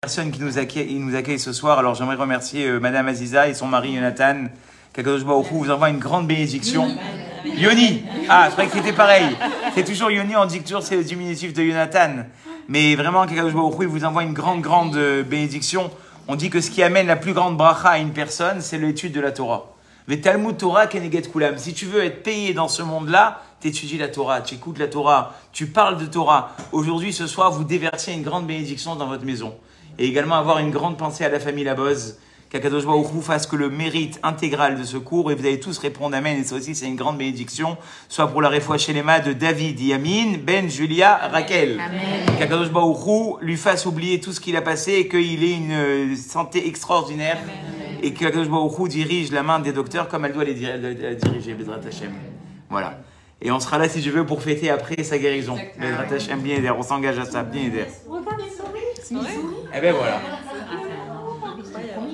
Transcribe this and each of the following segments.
personnes qui nous accueillent ce soir. Alors j'aimerais remercier Madame Aziza et son mari Jonathan. Qu'Akadosh Baruch Hu vous envoie une grande bénédiction. Yoni. Ah, je croyais que c'était pareil. C'est toujours Yoni, on dit que toujours c'est le diminutif de Jonathan. Mais vraiment, qu'Akadosh Baruch Hu vous envoie une grande bénédiction. On dit que ce qui amène la plus grande bracha à une personne, c'est l'étude de la Torah. Mais Talmud Torah keneget kulam. Si tu veux être payé dans ce monde-là, tu étudies la Torah, tu écoutes la Torah, tu parles de Torah. Aujourd'hui, ce soir, vous déversiez une grande bénédiction dans votre maison. Et également avoir une grande pensée à la famille Laboz. Qu'Akadosh Baruch Hu fasse que le mérite intégral de ce cours, et vous allez tous répondre Amen, et ça aussi c'est une grande bénédiction, soit pour la réfoua Shelema de David, Yamin, Ben, Julia, Raquel. Qu'Akadosh Baruch Hu lui fasse oublier tout ce qu'il a passé et qu'il ait une santé extraordinaire. Amen. Et qu'Akadosh Baruch Hu dirige la main des docteurs comme elle doit les diriger, Bezrat Hashem. Voilà. Et on sera là si je veux pour fêter après sa guérison. Bezrat Hashem, bien aider, on s'engage à ça, bien aider. Eh ben voilà.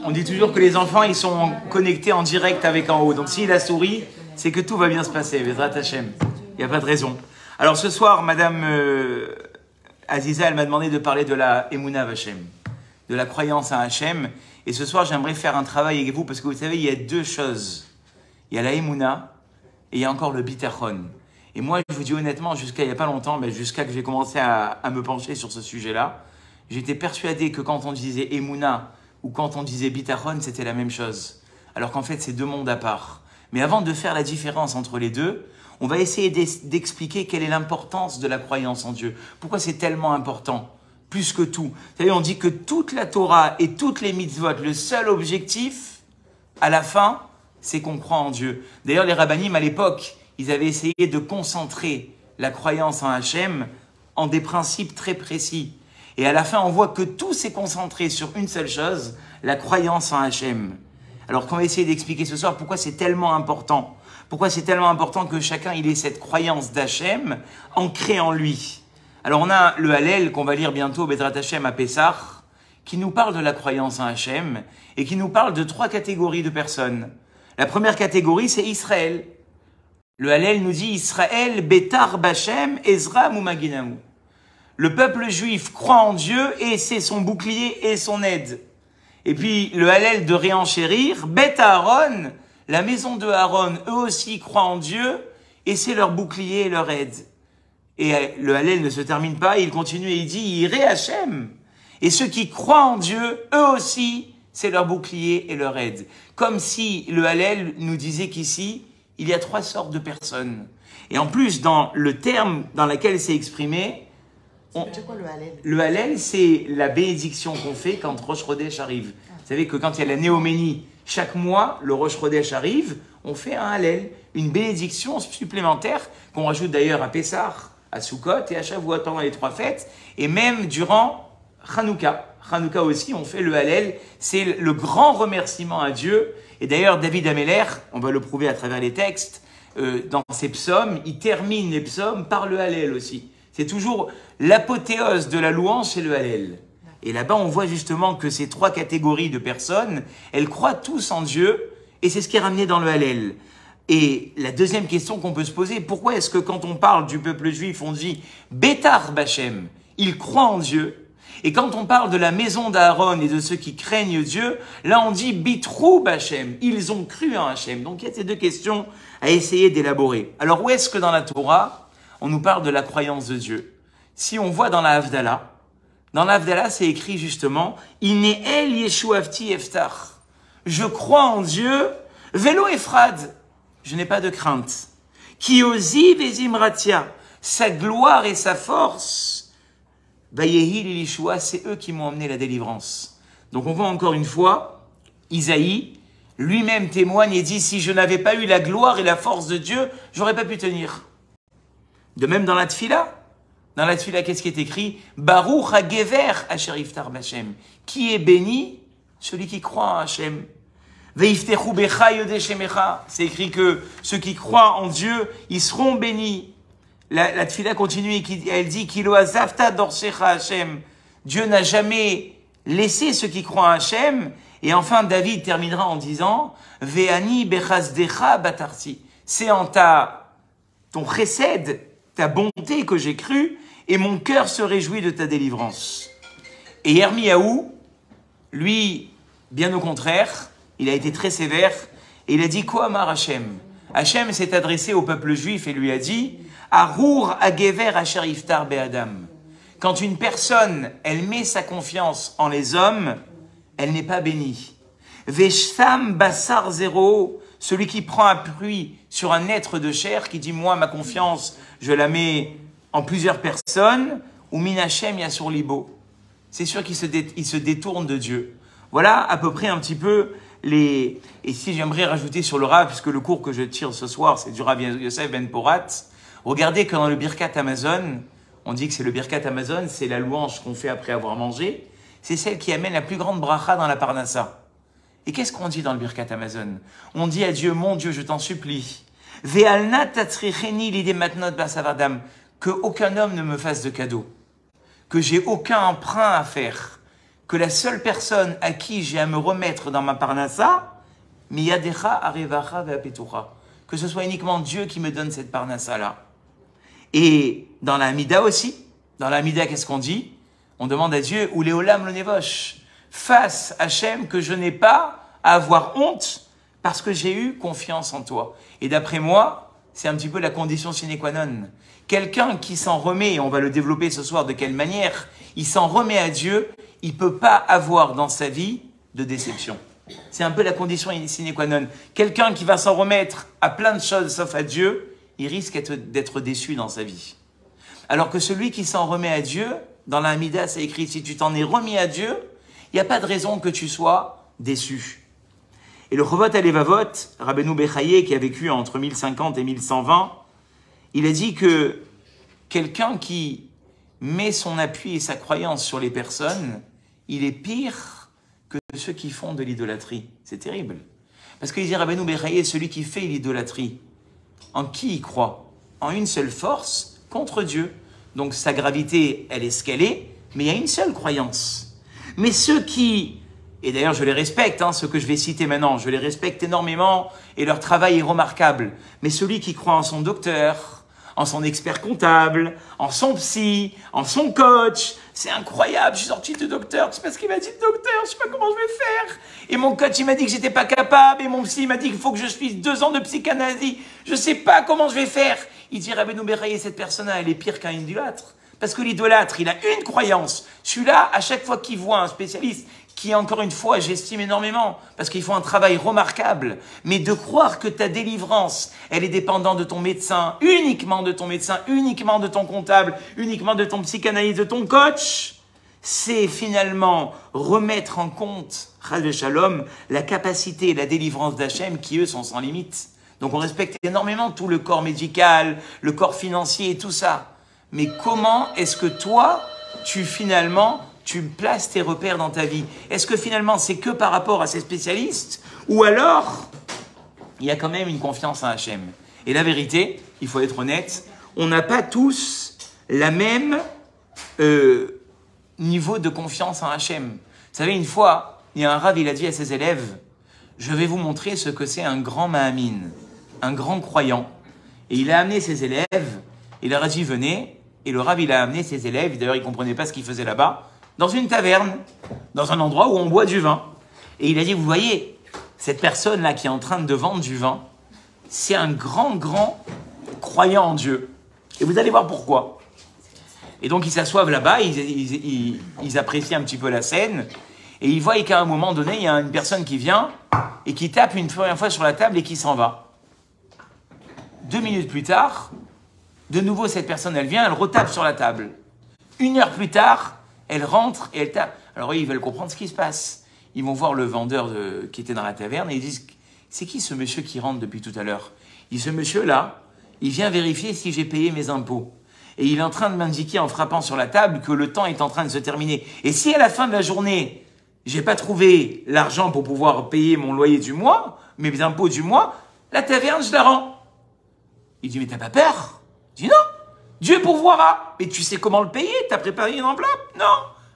On dit toujours que les enfants, ils sont connectés en direct avec en haut. Donc s'il a souri, c'est que tout va bien se passer. Bezrat Hashem. Il n'y a pas de raison. Alors ce soir, Madame Aziza, elle m'a demandé de parler de la Emunah Hashem, de la croyance à Hashem. Et ce soir, j'aimerais faire un travail avec vous parce que vous savez, il y a deux choses. Il y a la Emunah et il y a encore le Bitachon. Et moi, je vous dis honnêtement, jusqu'à il n'y a pas longtemps, jusqu'à que j'ai commencé à me pencher sur ce sujet-là, j'étais persuadé que quand on disait Emunah ou quand on disait Bitachon, c'était la même chose. Alors qu'en fait, c'est deux mondes à part. Mais avant de faire la différence entre les deux, on va essayer d'expliquer quelle est l'importance de la croyance en Dieu. Pourquoi c'est tellement important, plus que tout. Vous savez, on dit que toute la Torah et toutes les mitzvot, le seul objectif, à la fin, c'est qu'on croit en Dieu. D'ailleurs, les rabbinim, à l'époque, ils avaient essayé de concentrer la croyance en Hachem en des principes très précis. Et à la fin, on voit que tout s'est concentré sur une seule chose, la croyance en Hachem. Alors qu'on va essayer d'expliquer ce soir pourquoi c'est tellement important. Pourquoi c'est tellement important que chacun il ait cette croyance d'Hachem ancrée en lui. Alors on a le Hallel qu'on va lire bientôt, Bezrat Hashem à Pessah, qui nous parle de la croyance en Hachem et qui nous parle de trois catégories de personnes. La première catégorie, c'est Israël. Le Hallel nous dit Israël, Betar Bachem, Ezra Mumaginamu. Le peuple juif croit en Dieu et c'est son bouclier et son aide. Et puis le Hallel de réenchérir, Bet Aaron, la maison de Aaron, eux aussi croient en Dieu et c'est leur bouclier et leur aide. Et le Hallel ne se termine pas, il continue et il dit Iré Hachem. Et ceux qui croient en Dieu, eux aussi, c'est leur bouclier et leur aide. Comme si le Hallel nous disait qu'ici, il y a trois sortes de personnes. Et en plus, dans le terme dans lequel c'est exprimé, c'est quoi le Hallel ? Le Hallel, c'est la bénédiction qu'on fait quand Rosh Chodesh arrive. Vous savez que quand il y a la Néoménie, chaque mois, le Rosh Chodesh arrive, on fait un Hallel, une bénédiction supplémentaire qu'on rajoute d'ailleurs à Pessah, à Sukkot et à Shavuot pendant les trois fêtes, et même durant Hanouka. Hanouka aussi, on fait le Hallel, c'est le grand remerciement à Dieu. Et d'ailleurs, David Ameller, on va le prouver à travers les textes, dans ses psaumes, il termine les psaumes par le Hallel aussi. C'est toujours l'apothéose de la louange, c'est le Hallel. Et là-bas, on voit justement que ces trois catégories de personnes, elles croient tous en Dieu, et c'est ce qui est ramené dans le Hallel. Et la deuxième question qu'on peut se poser, pourquoi est-ce que quand on parle du peuple juif, on dit « Betar Bachem », ils croient en Dieu. Et quand on parle de la maison d'Aaron et de ceux qui craignent Dieu, là on dit « Bitrou Bachem », ils ont cru en Hachem. Donc il y a ces deux questions à essayer d'élaborer. Alors où est-ce que dans la Torah, on nous parle de la croyance de Dieu? Si on voit dans la Havdalah, c'est écrit justement « Inéel Yeshuavti Eftach ». Je crois en Dieu, Velo Efrad. Je n'ai pas de crainte. Ki oziv ezimratia, sa gloire et sa force, Vayehi l'Ilishua, c'est eux qui m'ont emmené la délivrance. Donc on voit encore une fois, Isaïe, lui-même témoigne et dit, si je n'avais pas eu la gloire et la force de Dieu, j'aurais pas pu tenir. De même dans la Tfila, qu'est-ce qui est écrit? Baruch ha-gever asher iftar b'Hashem. Qui est béni? Celui qui croit en Hachem. Veiftechu becha yodeh shemecha. C'est écrit que ceux qui croient en Dieu, ils seront bénis. La Tfila continue et elle dit Kilo azavta dorsecha Hachem. Dieu n'a jamais laissé ceux qui croient en Hachem. Et enfin, David terminera en disant Ve'ani bechazdecha batarti. C'est en ton chesed, ta bonté que j'ai cru, et mon cœur se réjouit de ta délivrance. Et Yirmiyahu, lui, bien au contraire, il a été très sévère et il a dit quoi, Amar Hachem? Hachem s'est adressé au peuple juif et lui a dit Arour agever asher iftar be'adam. Quand une personne, elle met sa confiance en les hommes, elle n'est pas bénie. Veshtam basar zéro, celui qui prend appui sur un être de chair, qui dit moi ma confiance, je la mets en plusieurs personnes, ou min Hachem yasur libo. C'est sûr qu'il se détourne de Dieu. Voilà à peu près un petit peu les... Et si j'aimerais rajouter sur le Rav, puisque le cours que je tire ce soir, c'est du Rav Yosef Ben Porat, regardez que dans le Birkat Amazon, on dit que c'est le Birkat Amazon, c'est la louange qu'on fait après avoir mangé, c'est celle qui amène la plus grande bracha dans la Parnassa. Et qu'est-ce qu'on dit dans le Birkat Amazon? On dit à Dieu, mon Dieu, je t'en supplie, Ve'alna tatzricheni l'idée matnot basavadam, que aucun homme ne me fasse de cadeau, que j'ai aucun emprunt à faire, que la seule personne à qui j'ai à me remettre dans ma parnassa, miyadecha arevacha ve'apetucha, que ce soit uniquement Dieu qui me donne cette parnassa-là. Et dans la Hamida aussi, dans la Hamida, qu'est-ce qu'on dit? On demande à Dieu, ou léolam le nevosh, fasse Hachem que je n'ai pas à avoir honte parce que j'ai eu confiance en toi. Et d'après moi, c'est un petit peu la condition sine qua non. Quelqu'un qui s'en remet, et on va le développer ce soir de quelle manière, il s'en remet à Dieu, il ne peut pas avoir dans sa vie de déception. C'est un peu la condition sine qua non. Quelqu'un qui va s'en remettre à plein de choses sauf à Dieu, il risque d'être déçu dans sa vie. Alors que celui qui s'en remet à Dieu, dans la Hamida, c'est écrit, si tu t'en es remis à Dieu, il n'y a pas de raison que tu sois déçu. Et le Chovot Alevavot, Rabbeinu Bechaye, qui a vécu entre 1050 et 1120, il a dit que quelqu'un qui met son appui et sa croyance sur les personnes, il est pire que ceux qui font de l'idolâtrie. C'est terrible. Parce qu'il dit Rabbeinu Bechaye, celui qui fait l'idolâtrie, en qui il croit? En une seule force, contre Dieu. Donc sa gravité, elle est ce qu'elle est, mais il y a une seule croyance. Mais ceux qui, et d'ailleurs je les respecte, ceux que je vais citer maintenant, je les respecte énormément et leur travail est remarquable. Mais celui qui croit en son docteur, en son expert comptable, en son psy, en son coach, c'est incroyable, je suis sorti de docteur, tu sais pas ce qu'il m'a dit de docteur, je sais pas comment je vais faire. Et mon coach il m'a dit que j'étais pas capable, et mon psy m'a dit qu'il faut que je suive 2 ans de psychanalyse, je sais pas comment je vais faire. Il dit Rabbeinu Bechaye, cette personne-là, elle est pire qu'un idolâtre. Parce que l'idolâtre, il a une croyance. Celui-là, à chaque fois qu'il voit un spécialiste, qui encore une fois, j'estime énormément, parce qu'ils font un travail remarquable, mais de croire que ta délivrance, elle est dépendante de ton médecin, uniquement de ton médecin, uniquement de ton comptable, uniquement de ton psychanalyste, de ton coach, c'est finalement remettre en compte, Chas Shalom, la capacité et la délivrance d'Hachem qui, eux, sont sans limite. Donc on respecte énormément tout le corps médical, le corps financier et tout ça. Mais comment est-ce que toi, tu places tes repères dans ta vie? Est-ce que finalement c'est que par rapport à ces spécialistes? Ou alors, il y a quand même une confiance en Hachem? Et la vérité, il faut être honnête, on n'a pas tous la même niveau de confiance en Hachem. Vous savez, une fois, il y a un Rav, il a dit à ses élèves, je vais vous montrer ce que c'est un grand Mahamin, un grand croyant. Et il a amené ses élèves, il leur a dit venez, et le Rav il a amené ses élèves, d'ailleurs ils ne comprenaient pas ce qu'ils faisaient là-bas, dans une taverne, dans un endroit où on boit du vin. Et il a dit, vous voyez, cette personne-là qui est en train de vendre du vin, c'est un grand croyant en Dieu. Et vous allez voir pourquoi. Et donc ils s'assoivent là-bas, ils apprécient un petit peu la scène, et ils voient qu'à un moment donné, il y a une personne qui vient, et qui tape une première fois sur la table et qui s'en va. 2 minutes plus tard, de nouveau cette personne, elle vient, elle retape sur la table. 1 heure plus tard, elle rentre et elle tape. Alors eux, ils veulent comprendre ce qui se passe. Ils vont voir le vendeur qui était dans la taverne et ils disent, c'est qui ce monsieur qui rentre depuis tout à l'heure? Il dit, ce monsieur-là, il vient vérifier si j'ai payé mes impôts. Et il est en train de m'indiquer en frappant sur la table que le temps est en train de se terminer. Et si à la fin de la journée, j'ai pas trouvé l'argent pour pouvoir payer mon loyer du mois, mes impôts du mois, la taverne, je la rends. Il dit, mais t'as pas peur? Je dis, non, Dieu pourvoira. Mais tu sais comment le payer? T'as préparé une enveloppe? Non,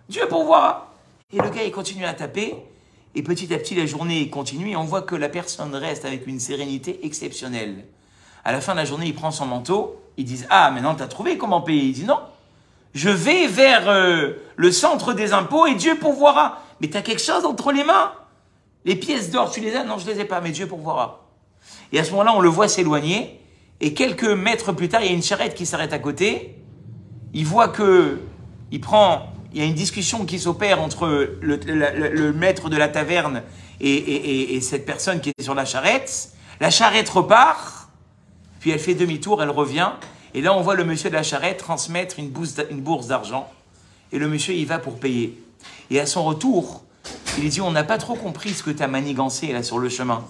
Dieu pourvoira. Et le gars, il continue à taper. Et petit à petit, la journée continue. Et on voit que la personne reste avec une sérénité exceptionnelle. À la fin de la journée, il prend son manteau. Ils disent, ah, maintenant, t'as trouvé comment payer? Il dit, non, je vais vers le centre des impôts et Dieu pourvoira. Mais tu as quelque chose entre les mains. Les pièces d'or, tu les as? Non, je les ai pas, mais Dieu pourvoira. Et à ce moment-là, on le voit s'éloigner. Et quelques mètres plus tard, il y a une charrette qui s'arrête à côté. Il voit que il y a une discussion qui s'opère entre le maître de la taverne et cette personne qui est sur la charrette. La charrette repart, puis elle fait demi-tour, elle revient. Et là, on voit le monsieur de la charrette transmettre une bourse d'argent. Et le monsieur, il va pour payer. Et à son retour, il dit, on n'a pas trop compris ce que tu as manigancé là sur le chemin.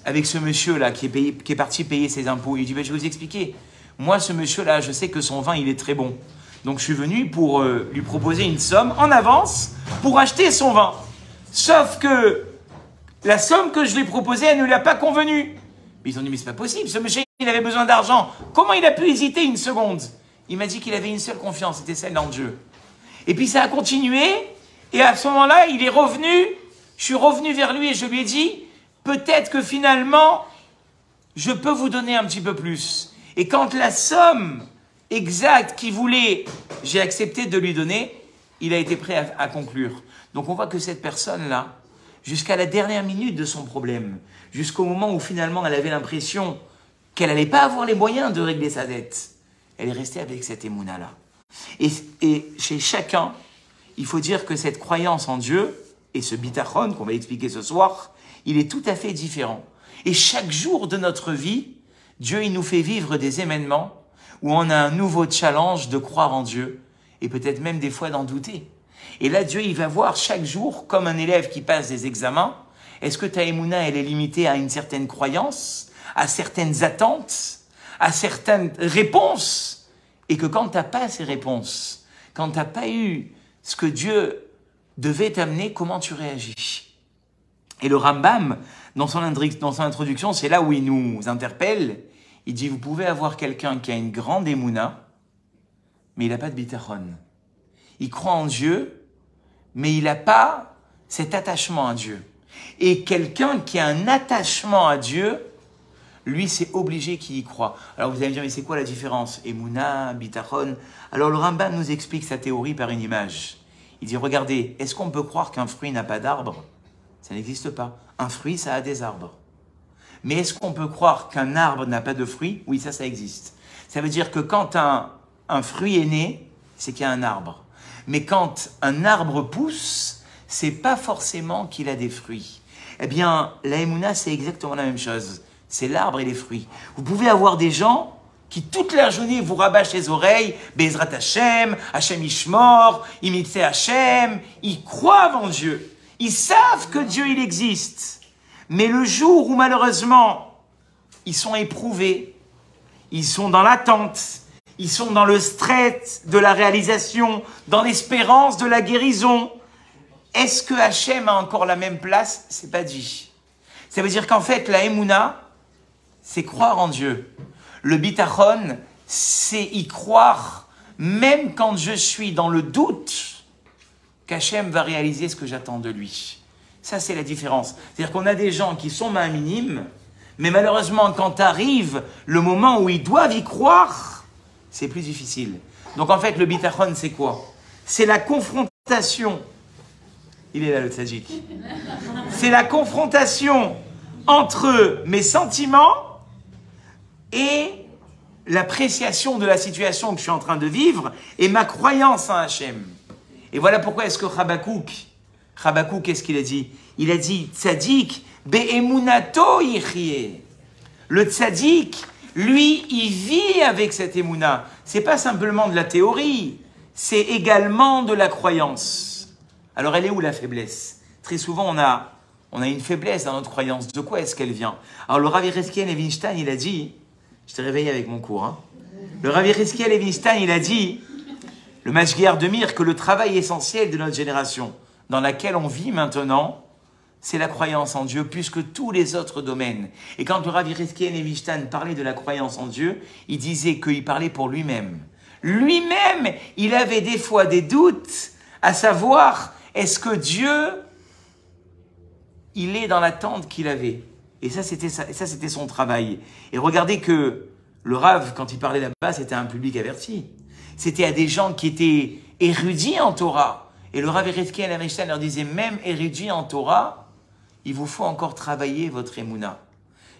Avec ce monsieur-là qui est parti payer ses impôts. Il dit, ben, je vais vous expliquer. Moi, ce monsieur-là, je sais que son vin, il est très bon. Donc, je suis venu pour lui proposer une somme en avance pour acheter son vin. Sauf que la somme que je lui ai proposée, elle ne lui a pas convenu. Mais ils ont dit, mais c'est pas possible, ce monsieur, il avait besoin d'argent. Comment il a pu hésiter une seconde? Il m'a dit qu'il avait une seule confiance, c'était celle en Dieu. Et puis ça a continué, et à ce moment-là, il est revenu, je suis revenu vers lui et je lui ai dit, peut-être que finalement, je peux vous donner un petit peu plus. Et quand la somme exacte qu'il voulait, j'ai accepté de lui donner, il a été prêt à conclure. Donc on voit que cette personne-là, jusqu'à la dernière minute de son problème, jusqu'au moment où finalement elle avait l'impression qu'elle n'allait pas avoir les moyens de régler sa dette, elle est restée avec cette émouna-là. Et chez chacun, il faut dire que cette croyance en Dieu, et ce bitachon qu'on va expliquer ce soir, il est tout à fait différent. Et chaque jour de notre vie, Dieu il nous fait vivre des événements où on a un nouveau challenge de croire en Dieu, et peut-être même des fois d'en douter. Et là, Dieu, il va voir chaque jour, comme un élève qui passe des examens, est-ce que ta émouna, elle est limitée à une certaine croyance, à certaines attentes, à certaines réponses, et que quand tu n'as pas ces réponses, quand tu n'as pas eu ce que Dieu devait t'amener, comment tu réagis? Et le Rambam, dans son introduction, c'est là où il nous interpelle. Il dit, vous pouvez avoir quelqu'un qui a une grande émouna, mais il n'a pas de bitachon. Il croit en Dieu, mais il n'a pas cet attachement à Dieu. Et quelqu'un qui a un attachement à Dieu, lui, c'est obligé qu'il y croit. Alors vous allez me dire, mais c'est quoi la différence? Emouna, bitachon. Alors le Rambam nous explique sa théorie par une image. Il dit, regardez, est-ce qu'on peut croire qu'un fruit n'a pas d'arbre? Ça n'existe pas. Un fruit, ça a des arbres. Mais est-ce qu'on peut croire qu'un arbre n'a pas de fruits? Oui, ça existe. Ça veut dire que quand un fruit est né, c'est qu'il y a un arbre. Mais quand un arbre pousse, c'est pas forcément qu'il a des fruits. Eh bien, la émouna, c'est exactement la même chose. C'est l'arbre et les fruits. Vous pouvez avoir des gens qui, toute la journée, vous rabâchent les oreilles, Bezrat Hashem, Hashem Ishmor, Imitse Hashem, ils croient en Dieu. Ils savent que Dieu, il existe. Mais le jour où, malheureusement, ils sont éprouvés, ils sont dans l'attente, ils sont dans le stress de la réalisation, dans l'espérance de la guérison, est-ce que Hachem a encore la même place? C'est pas dit. Ça veut dire qu'en fait, la Emouna, c'est croire en Dieu. Le bitachon, c'est y croire, même quand je suis dans le doute, qu'Hachem va réaliser ce que j'attends de lui. Ça, c'est la différence. C'est-à-dire qu'on a des gens qui sont minimes, mais malheureusement, quand arrive le moment où ils doivent y croire, c'est plus difficile. Donc en fait, le bitachon, c'est quoi? C'est la confrontation. Il est là, le tzaddik. C'est la confrontation entre mes sentiments et l'appréciation de la situation que je suis en train de vivre et ma croyance en Hachem. Et voilà pourquoi est-ce que Habakkuk, qu'est-ce qu'il a dit? Il a dit, tzaddik, be'emunato yichye. Le tzaddik, lui, il vit avec cette émouna. C'est pas simplement de la théorie, c'est également de la croyance. Alors elle est où la faiblesse? Très souvent, on a une faiblesse dans notre croyance. De quoi est-ce qu'elle vient? Alors le Rav Yechiel Levinstein, il a dit, je t'ai réveillé avec mon cours, hein. Le Rav Yechiel Levinstein, il a dit, le Mashgiach de Mir, que le travail essentiel de notre génération, dans laquelle on vit maintenant, c'est la croyance en Dieu, plus que tous les autres domaines. Et quand le Rav Yechiel Levinstein parlait de la croyance en Dieu, il disait qu'il parlait pour lui-même. Lui-même, il avait des fois des doutes, à savoir, est-ce que Dieu, il est dans l'attente qu'il avait? Et ça, c'était son travail. Et regardez que le Rav, quand il parlait là-bas, c'était un public averti. C'était à des gens qui étaient érudits en Torah. Et le Rav Eretkiel Einstein leur disait, même érudit en Torah, il vous faut encore travailler votre émouna.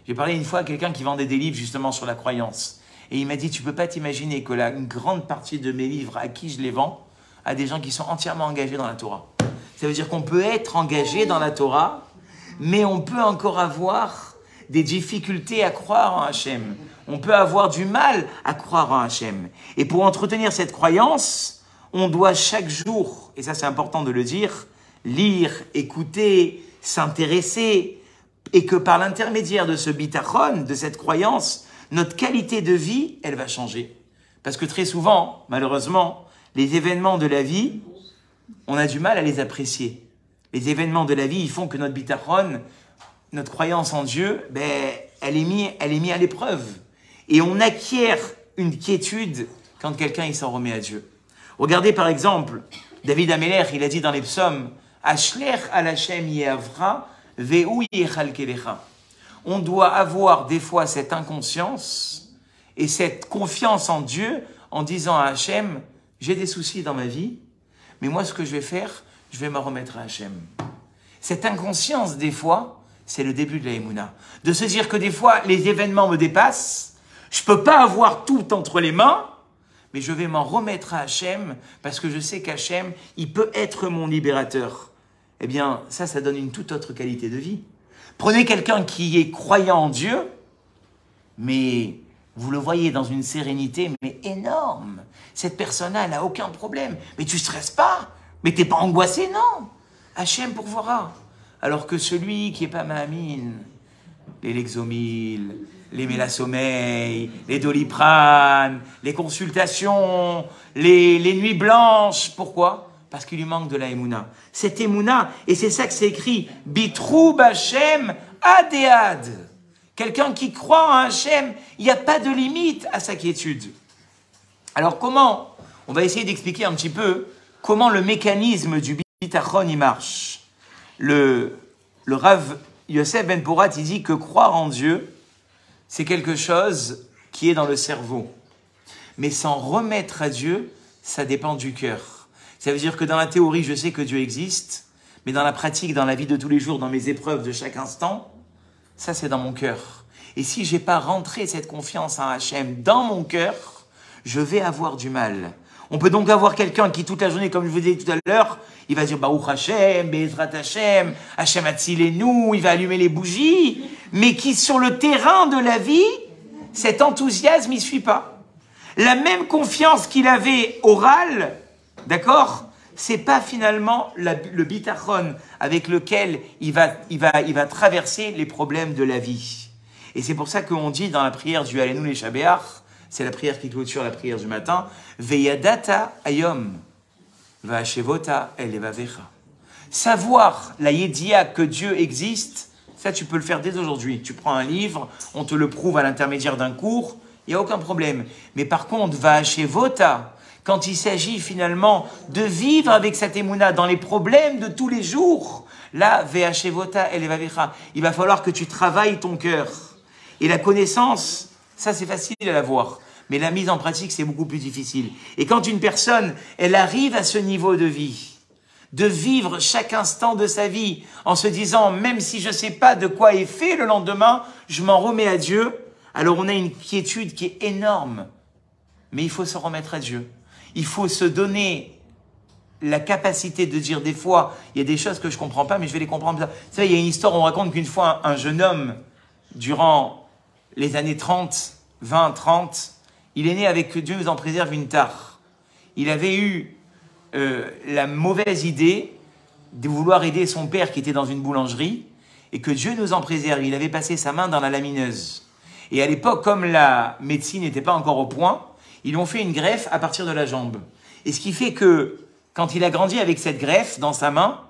J'ai parlé une fois à quelqu'un qui vendait des livres justement sur la croyance. Et il m'a dit, tu peux pas t'imaginer que une grande partie de mes livres, à qui je les vends, à des gens qui sont entièrement engagés dans la Torah. Ça veut dire qu'on peut être engagé dans la Torah, mais on peut encore avoir des difficultés à croire en Hachem. On peut avoir du mal à croire en Hachem. Et pour entretenir cette croyance, on doit chaque jour, et ça c'est important de le dire, lire, écouter, s'intéresser, et que par l'intermédiaire de ce bitachon, de cette croyance, notre qualité de vie, elle va changer. Parce que très souvent, malheureusement, les événements de la vie, on a du mal à les apprécier. Les événements de la vie, ils font que notre bitachon, notre croyance en Dieu, elle est mise à l'épreuve. Et on acquiert une quiétude quand quelqu'un il s'en remet à Dieu. Regardez par exemple, David Améler, il a dit dans les psaumes, Ashler al Hashem yehavra, ve'u yechalkelecha. On doit avoir des fois cette inconscience et cette confiance en Dieu en disant à Hachem, j'ai des soucis dans ma vie, mais moi ce que je vais faire, je vais me remettre à Hachem. Cette inconscience des fois, c'est le début de la Emouna. De se dire que des fois les événements me dépassent, je peux pas avoir tout entre les mains, mais je vais m'en remettre à Hachem parce que je sais qu'Hachem, il peut être mon libérateur. Eh bien, ça donne une toute autre qualité de vie. Prenez quelqu'un qui est croyant en Dieu, mais vous le voyez dans une sérénité mais énorme. Cette personne-là, elle n'a aucun problème. Mais tu ne stresses pas. Mais tu n'es pas angoissé, non. Hachem pourvoira. Alors que celui qui n'est pas Mahamine, les Lexomil, les Mélasommeil, les Doliprane, les consultations, les nuits blanches. Pourquoi ? Parce qu'il lui manque de la Emouna. Cette Emouna, et c'est ça que c'est écrit, Bitrou Bachem Adéad. Quelqu'un qui croit en Hachem, il n'y a pas de limite à sa quiétude. Alors comment ? On va essayer d'expliquer un petit peu comment le mécanisme du bitachon y marche. Le Rav Yosef Ben Porat, il dit que croire en Dieu, c'est quelque chose qui est dans le cerveau. Mais s'en remettre à Dieu, ça dépend du cœur. Ça veut dire que dans la théorie, je sais que Dieu existe, mais dans la pratique, dans la vie de tous les jours, dans mes épreuves de chaque instant, ça c'est dans mon cœur. Et si j'ai pas rentré cette confiance en Hachem dans mon cœur, je vais avoir du mal. On peut donc avoir quelqu'un qui toute la journée, comme je vous disais tout à l'heure, il va dire Baruch Hashem, Be'ezrat Hashem, Hashem Atzilenu, il va allumer les bougies, mais qui sur le terrain de la vie, cet enthousiasme il suit pas. La même confiance qu'il avait orale, d'accord, c'est pas finalement le bitachon avec lequel il va traverser les problèmes de la vie. Et c'est pour ça qu'on dit dans la prière du Alenu les Shabéach, c'est la prière qui clôture la prière du matin, Veyadata ayom, va'ashevota elevavecha. Savoir la yedia que Dieu existe, ça tu peux le faire dès aujourd'hui. Tu prends un livre, on te le prouve à l'intermédiaire d'un cours, il n'y a aucun problème. Mais par contre, va'ashevota, quand il s'agit finalement de vivre avec cette émouna dans les problèmes de tous les jours, là, va'ashevota elevavecha, il va falloir que tu travailles ton cœur. Et la connaissance, ça c'est facile à l'avoir. Mais la mise en pratique, c'est beaucoup plus difficile. Et quand une personne, elle arrive à ce niveau de vie, de vivre chaque instant de sa vie en se disant, même si je ne sais pas de quoi est fait le lendemain, je m'en remets à Dieu, alors on a une quiétude qui est énorme. Mais il faut se remettre à Dieu. Il faut se donner la capacité de dire des fois, il y a des choses que je ne comprends pas, mais je vais les comprendre. Vous savez, il y a une histoire, on raconte qu'une fois, un jeune homme, durant les années 30, 20, 30, il est né avec, que Dieu nous en préserve, une tare. Il avait eu la mauvaise idée de vouloir aider son père qui était dans une boulangerie, et que Dieu nous en préserve. Il avait passé sa main dans la lamineuse. Et à l'époque, comme la médecine n'était pas encore au point, ils lui ont fait une greffe à partir de la jambe. Et ce qui fait que, quand il a grandi avec cette greffe dans sa main,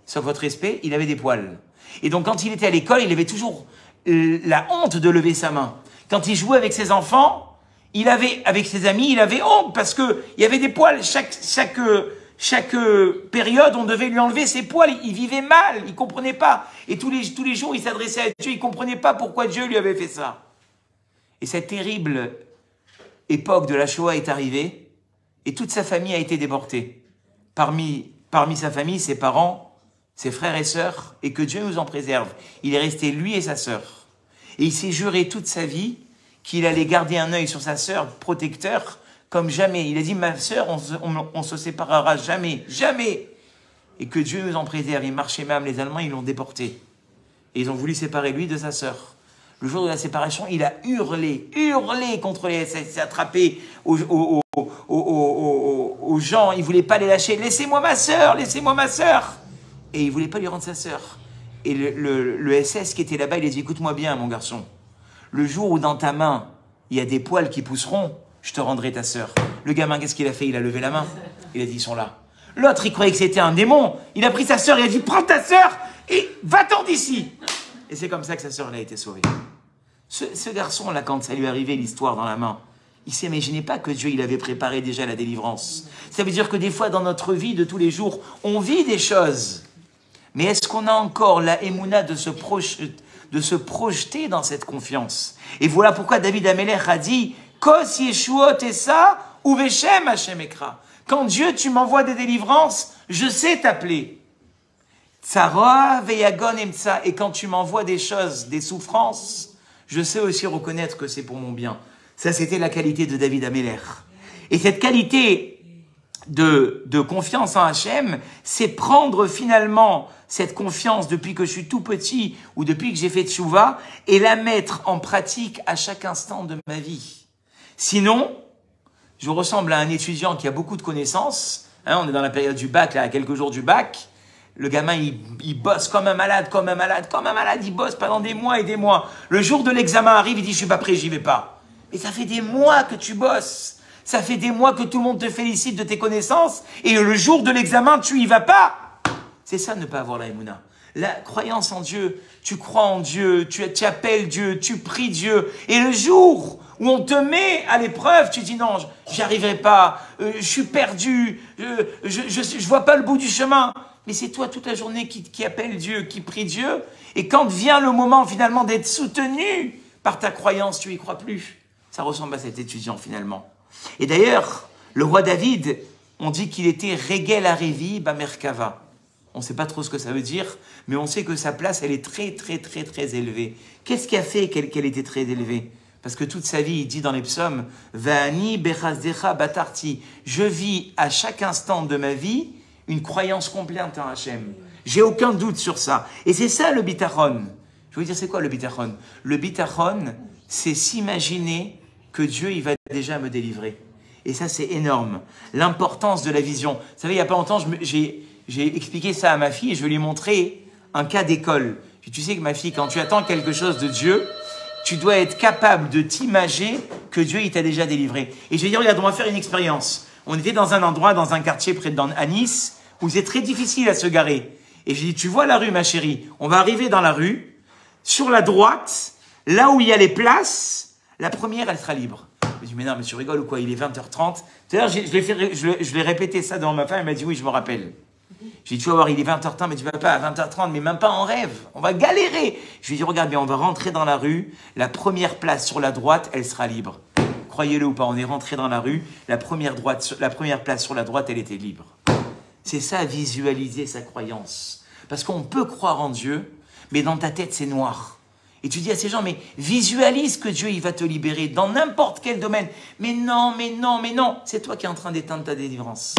sauf votre respect, il avait des poils. Et donc quand il était à l'école, il avait toujours la honte de lever sa main. Quand il jouait avec ses enfants, avec ses amis, il avait honte parce que il y avait des poils. Chaque période, on devait lui enlever ses poils. Il vivait mal, il comprenait pas. Et tous les jours, il s'adressait à Dieu. Il comprenait pas pourquoi Dieu lui avait fait ça. Et cette terrible époque de la Shoah est arrivée et toute sa famille a été déportée. Parmi parmi sa famille, ses parents, ses frères et sœurs, et que Dieu nous en préserve. Il est resté lui et sa sœur. Et il s'est juré toute sa vie qu'il allait garder un œil sur sa sœur, protecteur, comme jamais. Il a dit, ma sœur, on se séparera jamais, jamais. Et que Dieu nous en préserve. Il marchait même, les Allemands, ils l'ont déporté. Et ils ont voulu séparer lui de sa sœur. Le jour de la séparation, il a hurlé contre les SS. Il s'est attrapé aux gens. Il ne voulait pas les lâcher. Laissez-moi ma sœur, laissez-moi ma sœur. Et il ne voulait pas lui rendre sa sœur. Et le SS qui était là-bas, il a dit, écoute-moi bien, mon garçon. Le jour où dans ta main, il y a des poils qui pousseront, je te rendrai ta sœur. Le gamin, qu'est-ce qu'il a fait? Il a levé la main. Il a dit, ils sont là. L'autre, il croyait que c'était un démon. Il a pris sa sœur, il a dit, prends ta sœur et va-t'en d'ici. Et c'est comme ça que sa sœur a été sauvée. Ce garçon-là, quand ça lui est arrivé, l'histoire dans la main, il ne s'imaginait pas que Dieu il avait préparé déjà la délivrance. Ça veut dire que des fois, dans notre vie de tous les jours, on vit des choses. Mais est-ce qu'on a encore la émouna de se projeter dans cette confiance? Et voilà pourquoi David Amelech a dit « Kos Yeshuot Esa uveshem Hashem Ekra » Quand Dieu, tu m'envoies des délivrances, je sais t'appeler. Tsara veyagon emtsa. Et quand tu m'envoies des choses, des souffrances, je sais aussi reconnaître que c'est pour mon bien. Ça, c'était la qualité de David Amelech. Et cette qualité de confiance en Hachem, c'est prendre finalement cette confiance depuis que je suis tout petit ou depuis que j'ai fait tchouva et la mettre en pratique à chaque instant de ma vie. Sinon, je ressemble à un étudiant qui a beaucoup de connaissances. Hein, on est dans la période du bac, là, à quelques jours du bac. Le gamin, il bosse comme un malade. Il bosse pendant des mois et des mois. Le jour de l'examen arrive, il dit, je suis pas prêt, j'y vais pas. Mais ça fait des mois que tu bosses. Ça fait des mois que tout le monde te félicite de tes connaissances. Et le jour de l'examen, tu y vas pas. C'est ça, ne pas avoir la émouna. La croyance en Dieu, tu crois en Dieu, tu appelles Dieu, tu pries Dieu. Et le jour où on te met à l'épreuve, tu dis non, j'y arriverai pas, je suis perdu, je vois pas le bout du chemin. Mais c'est toi toute la journée qui appelle Dieu, qui prie Dieu. Et quand vient le moment finalement d'être soutenu par ta croyance, tu y crois plus. Ça ressemble à cet étudiant finalement. Et d'ailleurs, le roi David, on dit qu'il était Regel Arevi Bamerkava. On ne sait pas trop ce que ça veut dire, mais on sait que sa place, elle est très, très, très, très élevée. Qu'est-ce qui a fait qu'elle était très élevée? Parce que toute sa vie, il dit dans les psaumes, Va'ani bechazdecha batarti. Je vis à chaque instant de ma vie une croyance complète en Hachem. J'ai aucun doute sur ça. Et c'est ça le bitachon. Je vais vous dire, c'est quoi le bitachon? Le bitachon, c'est s'imaginer que Dieu, il va déjà me délivrer. Et ça, c'est énorme. L'importance de la vision. Vous savez, il n'y a pas longtemps, j'ai expliqué ça à ma fille et je lui ai montré un cas d'école. Tu sais que ma fille, quand tu attends quelque chose de Dieu, tu dois être capable de t'imager que Dieu, il t'a déjà délivré. Et je lui ai dit, regarde, on va faire une expérience. On était dans un endroit, dans un quartier près à Nice, où c'est très difficile à se garer. Et je lui ai dit, tu vois la rue, ma chérie, on va arriver dans la rue, sur la droite, là où il y a les places, la première, elle sera libre. Je lui ai dit, mais non, mais tu rigoles ou quoi? Il est 20h30. D'ailleurs, je l'ai répété ça devant ma femme, elle m'a dit, oui, je me rappelle. J'ai dit, tu vas voir, il est 20h30, mais tu vas pas à 20h30, mais même pas en rêve. On va galérer. Je lui ai dit, regarde bien, on va rentrer dans la rue. La première place sur la droite, elle sera libre. Croyez-le ou pas, on est rentré dans la rue. La première place sur la droite, elle était libre. C'est ça, visualiser sa croyance. Parce qu'on peut croire en Dieu, mais dans ta tête, c'est noir. Et tu dis à ces gens, mais visualise que Dieu, il va te libérer dans n'importe quel domaine. Mais non, mais non, mais non. C'est toi qui es en train d'éteindre ta délivrance.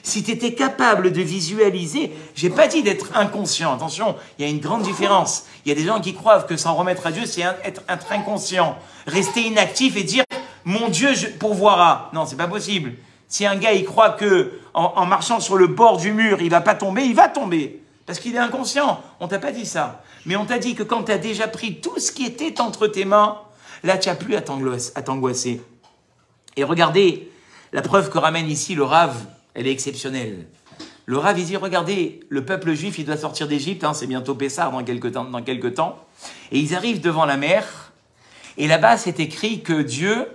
Si tu étais capable de visualiser, j'ai pas dit d'être inconscient. Attention, il y a une grande différence. Il y a des gens qui croient que s'en remettre à Dieu, c'est être inconscient. Rester inactif et dire, mon Dieu pourvoira. Non, c'est pas possible. Si un gars, il croit que en marchant sur le bord du mur, il va pas tomber, il va tomber. Parce qu'il est inconscient. On t'a pas dit ça. Mais on t'a dit que quand tu as déjà pris tout ce qui était entre tes mains, là, tu n'as plus à t'angoisser. Et regardez, la preuve que ramène ici le Rav, elle est exceptionnelle. Le Rav, il dit, regardez, le peuple juif, il doit sortir d'Égypte, hein, c'est bientôt Pessah dans quelques temps. Et ils arrivent devant la mer. Et là-bas, c'est écrit que Dieu,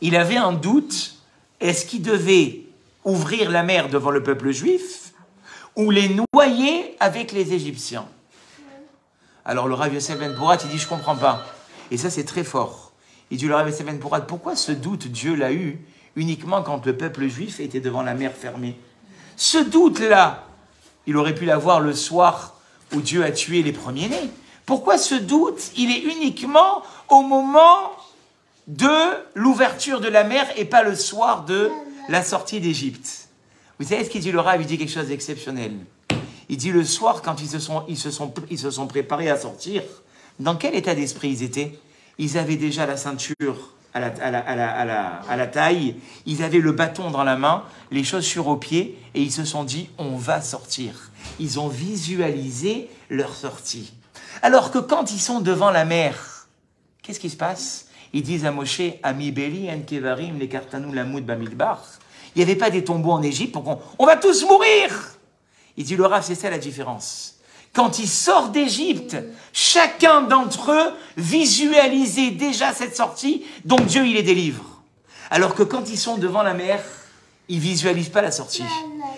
il avait un doute. Est-ce qu'il devait ouvrir la mer devant le peuple juif ou les noyer avec les Égyptiens? Alors le Rav Yosef Ben Porat, il dit, je comprends pas. Et ça, c'est très fort. Il dit, le Rav Yosef Ben Porat, pourquoi ce doute Dieu l'a eu uniquement quand le peuple juif était devant la mer fermée? Ce doute-là, il aurait pu l'avoir le soir où Dieu a tué les premiers-nés. Pourquoi ce doute, il est uniquement au moment de l'ouverture de la mer et pas le soir de la sortie d'Égypte? Vous savez ce qu'il dit le Rav? Il dit quelque chose d'exceptionnel. Il dit le soir, quand ils se sont préparés à sortir, dans quel état d'esprit ils étaient? Ils avaient déjà la ceinture à la taille, ils avaient le bâton dans la main, les chaussures aux pieds, et ils se sont dit, on va sortir. Ils ont visualisé leur sortie. Alors que quand ils sont devant la mer, qu'est-ce qui se passe? Ils disent à Moshe, Ami Beli, En Kevarim, les Kartanou, Lamoud, Bamidbar. Il n'y avait pas des tombeaux en Égypte pour on va tous mourir. Il dit, le Rav, c'est ça la différence. Quand ils sortent d'Égypte, chacun d'entre eux visualisait déjà cette sortie, donc Dieu, il les délivre. Alors que quand ils sont devant la mer, ils visualisent pas la sortie.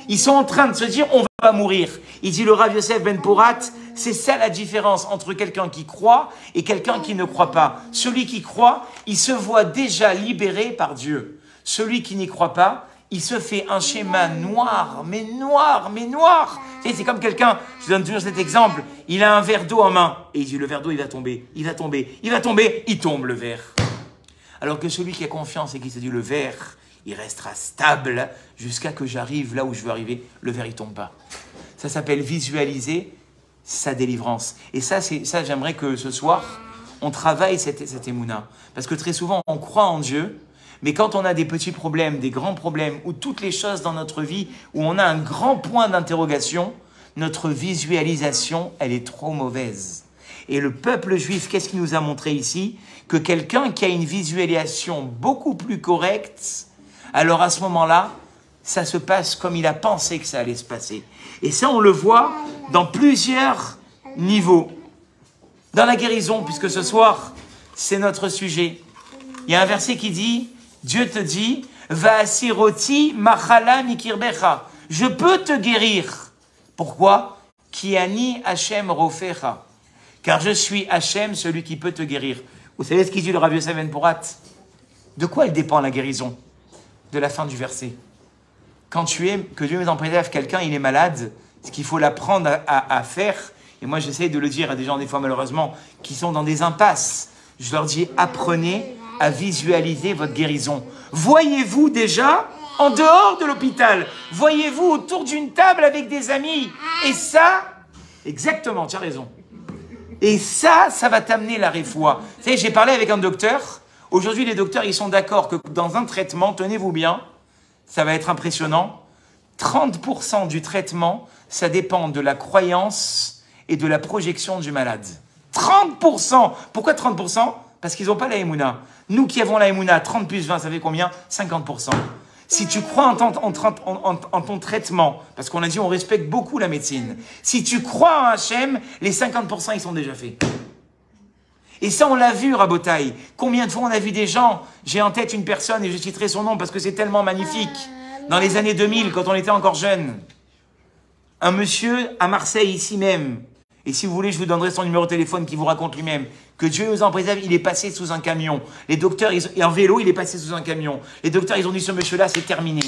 Ils sont en train de se dire, on va mourir. Il dit, le Rav Yosef Ben Porat, c'est ça la différence entre quelqu'un qui croit et quelqu'un qui ne croit pas. Celui qui croit, il se voit déjà libéré par Dieu. Celui qui n'y croit pas, il se fait un schéma noir, mais noir, mais noir. C'est comme quelqu'un, je donne toujours cet exemple, il a un verre d'eau en main, et il dit, le verre d'eau, il va tomber, il va tomber, il va tomber, il tombe le verre. Alors que celui qui a confiance et qui se dit, le verre, il restera stable jusqu'à que j'arrive là où je veux arriver, le verre, il tombe pas. Ça s'appelle visualiser sa délivrance. Et ça, j'aimerais que ce soir, on travaille cette émouna. Parce que très souvent, on croit en Dieu, mais quand on a des petits problèmes, des grands problèmes, ou toutes les choses dans notre vie, où on a un grand point d'interrogation, notre visualisation, elle est trop mauvaise. Et le peuple juif, qu'est-ce qu'il nous a montré ici? Que quelqu'un qui a une visualisation beaucoup plus correcte, alors à ce moment-là, ça se passe comme il a pensé que ça allait se passer. Et ça, on le voit dans plusieurs niveaux. Dans la guérison, puisque ce soir, c'est notre sujet. Il y a un verset qui dit... Dieu te dit, Va'asiroti machala mikirbecha. Je peux te guérir. Pourquoi? Ki ani Hashem rofecha. Car je suis Hashem, celui qui peut te guérir. Vous savez ce qu'il dit le Rav Yosef Ben Porat? De quoi elle dépend la guérison? De la fin du verset. Quand que Dieu nous en préserve, quelqu'un, il est malade, ce qu'il faut l'apprendre à faire, et moi j'essaie de le dire à des gens des fois malheureusement, qui sont dans des impasses. Je leur dis, apprenez à visualiser votre guérison. Voyez-vous déjà en dehors de l'hôpital. Voyez-vous autour d'une table avec des amis. Et ça, exactement, tu as raison. Et ça va t'amener la réfoua. Vous savez, j'ai parlé avec un docteur. Aujourd'hui, les docteurs, ils sont d'accord que dans un traitement, tenez-vous bien, ça va être impressionnant, 30% du traitement, ça dépend de la croyance et de la projection du malade. 30%. Pourquoi 30%? Parce qu'ils n'ont pas la Emouna. Nous qui avons la Emouna, 30 plus 20, ça fait combien? 50%. Si tu crois en ton traitement, parce qu'on a dit on respecte beaucoup la médecine, si tu crois en Hachem, les 50% ils sont déjà faits. Et ça on l'a vu, Rabotaï. Combien de fois on a vu des gens, j'ai en tête une personne et je citerai son nom parce que c'est tellement magnifique, dans les années 2000, quand on était encore jeune, un monsieur à Marseille, ici même, et si vous voulez, je vous donnerai son numéro de téléphone qui vous raconte lui-même que Dieu nous en préserve, il est passé sous un camion. Les docteurs, en vélo, il est passé sous un camion. Les docteurs, ils ont dit, ce monsieur-là, c'est terminé.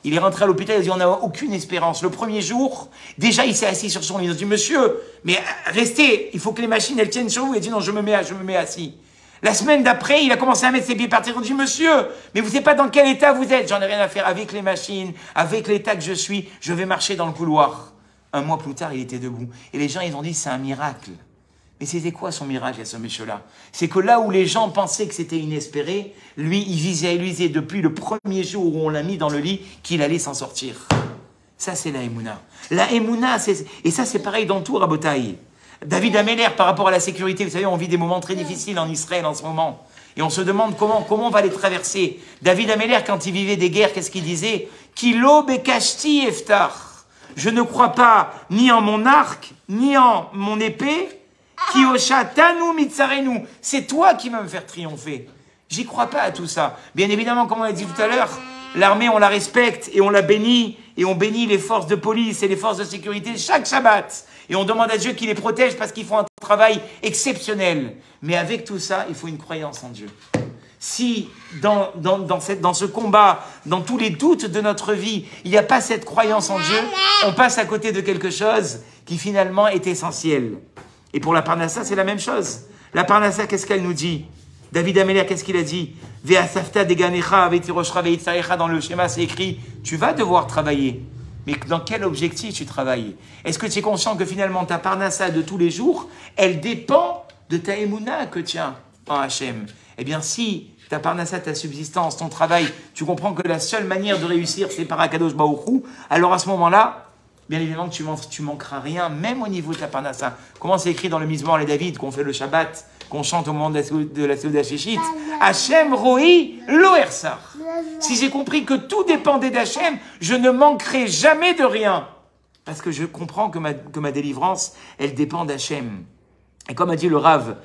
Il est rentré à l'hôpital, il a dit, on n'a aucune espérance. Le premier jour, déjà, il s'est assis sur son lit. Ils ont dit, monsieur, mais restez, il faut que les machines, elles tiennent sur vous. Il a dit, non, je me mets assis. La semaine d'après, il a commencé à mettre ses pieds par terre. On dit, monsieur, mais vous ne savez pas dans quel état vous êtes. J'en ai rien à faire avec les machines, avec l'état que je suis. Je vais marcher dans le couloir. Un mois plus tard, il était debout. Et les gens, ils ont dit, c'est un miracle. Mais c'était quoi son miracle à ce monsieur-là? C'est que là où les gens pensaient que c'était inespéré, lui, il visualisait depuis le premier jour où on l'a mis dans le lit qu'il allait s'en sortir. Ça, c'est la Emouna. La Emouna, et ça, c'est pareil dans tout, Rabotaï. David Améler, par rapport à la sécurité, vous savez, on vit des moments très difficiles en Israël en ce moment. Et on se demande comment on va les traverser. David Améler, quand il vivait des guerres, qu'est-ce qu'il disait? Kilo bekashti eftar. Je ne crois pas ni en mon arc, ni en mon épée. Kioshatanu mitzarenu. C'est toi qui vas me faire triompher. J'y crois pas à tout ça. Bien évidemment, comme on l'a dit tout à l'heure, l'armée, on la respecte et on la bénit. Et on bénit les forces de police et les forces de sécurité chaque Shabbat. Et on demande à Dieu qu'il les protège parce qu'ils font un travail exceptionnel. Mais avec tout ça, il faut une croyance en Dieu. Si dans ce combat, dans tous les doutes de notre vie, il n'y a pas cette croyance en Dieu, on passe à côté de quelque chose qui finalement est essentiel. Et pour la Parnassa, c'est la même chose. La Parnassa, qu'est-ce qu'elle nous dit? David Amélia, qu'est-ce qu'il a dit? Ve'asafta deganecha ve'tiroshcha ve'itzarecha, dans le schéma, c'est écrit, tu vas devoir travailler. Mais dans quel objectif tu travailles? Est-ce que tu es conscient que finalement ta Parnassa de tous les jours, elle dépend de ta émouna que tu as en Hachem? Eh bien, si ta Parnassa, ta subsistance, ton travail, tu comprends que la seule manière de réussir, c'est par Akadosh Baruch Hu, alors à ce moment-là, bien évidemment que tu manqueras rien, même au niveau de ta Parnassa. Comment c'est écrit dans le Mizmor les David, qu'on fait le Shabbat, qu'on chante au moment de la Seuda Shishit, Hachem Roi Lo Ersar. Si j'ai compris que tout dépendait d'Hachem, je ne manquerai jamais de rien. Parce que je comprends que ma délivrance, elle dépend d'Hachem. Et comme a dit le Rav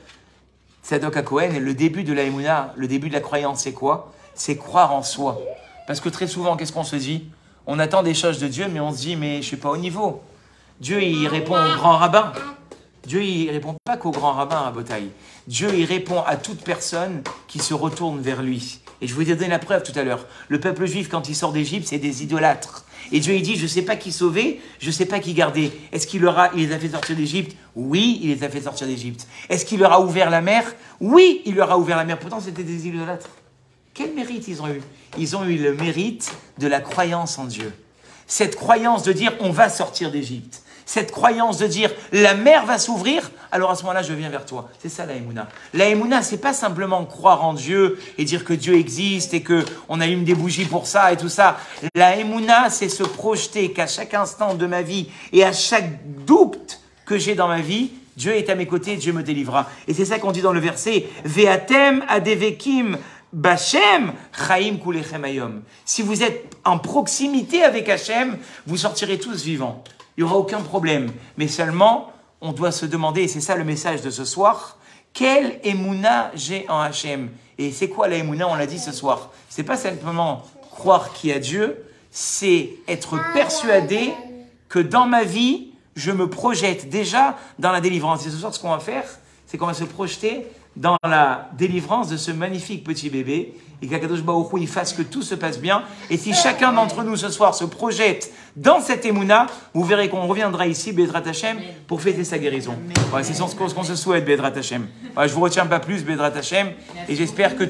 Tzadok HaKohen, le début de la Emouna, le début de la croyance, c'est quoi? C'est croire en soi. Parce que très souvent, qu'est-ce qu'on se dit? On attend des choses de Dieu, mais on se dit, mais je ne suis pas au niveau. Dieu, il répond au grand rabbin. Dieu, il ne répond pas qu'au grand rabbin à Botaï. Dieu, il répond à toute personne qui se retourne vers lui. Et je vous ai donné la preuve tout à l'heure. Le peuple juif, quand il sort d'Égypte, c'est des idolâtres. Et Dieu, il dit, je ne sais pas qui sauver, je ne sais pas qui garder. Est-ce qu'il les a fait sortir d'Égypte? Oui, il les a fait sortir d'Égypte. Est-ce qu'il leur a ouvert la mer? Oui, il leur a ouvert la mer. Pourtant, c'était des idolâtres. Quel mérite ils ont eu? Ils ont eu le mérite de la croyance en Dieu. Cette croyance de dire, on va sortir d'Égypte. Cette croyance de dire, la mer va s'ouvrir, alors à ce moment-là, je viens vers toi. C'est ça la Emouna. La Emouna, c'est pas simplement croire en Dieu et dire que Dieu existe et qu'on allume des bougies pour ça et tout ça. La Emouna, c'est se projeter qu'à chaque instant de ma vie et à chaque doute que j'ai dans ma vie, Dieu est à mes côtés, Dieu me délivrera. Et c'est ça qu'on dit dans le verset, Ve'atem adevekim Bachem, Chaim Kulechem Ayom. Si vous êtes en proximité avec Hachem, vous sortirez tous vivants. Il n'y aura aucun problème. Mais seulement, on doit se demander, et c'est ça le message de ce soir, quelle émouna j'ai en Hachem? Et c'est quoi la émouna? On l'a dit ce soir. C'est pas simplement croire qu'il y a Dieu, c'est être persuadé que dans ma vie, je me projette déjà dans la délivrance. Et ce soir, ce qu'on va faire, c'est qu'on va se projeter dans la délivrance de ce magnifique petit bébé, et qu'Akadosh Baruch Hu, il fasse que tout se passe bien. Et si chacun d'entre nous ce soir se projette dans cette émouna, vous verrez qu'on reviendra ici, Bédrat Hashem, pour fêter sa guérison. Ouais, c'est ce qu'on se souhaite, Bédrat Hashem. Ouais, je vous retiens pas plus, Bédrat Hashem, et j'espère que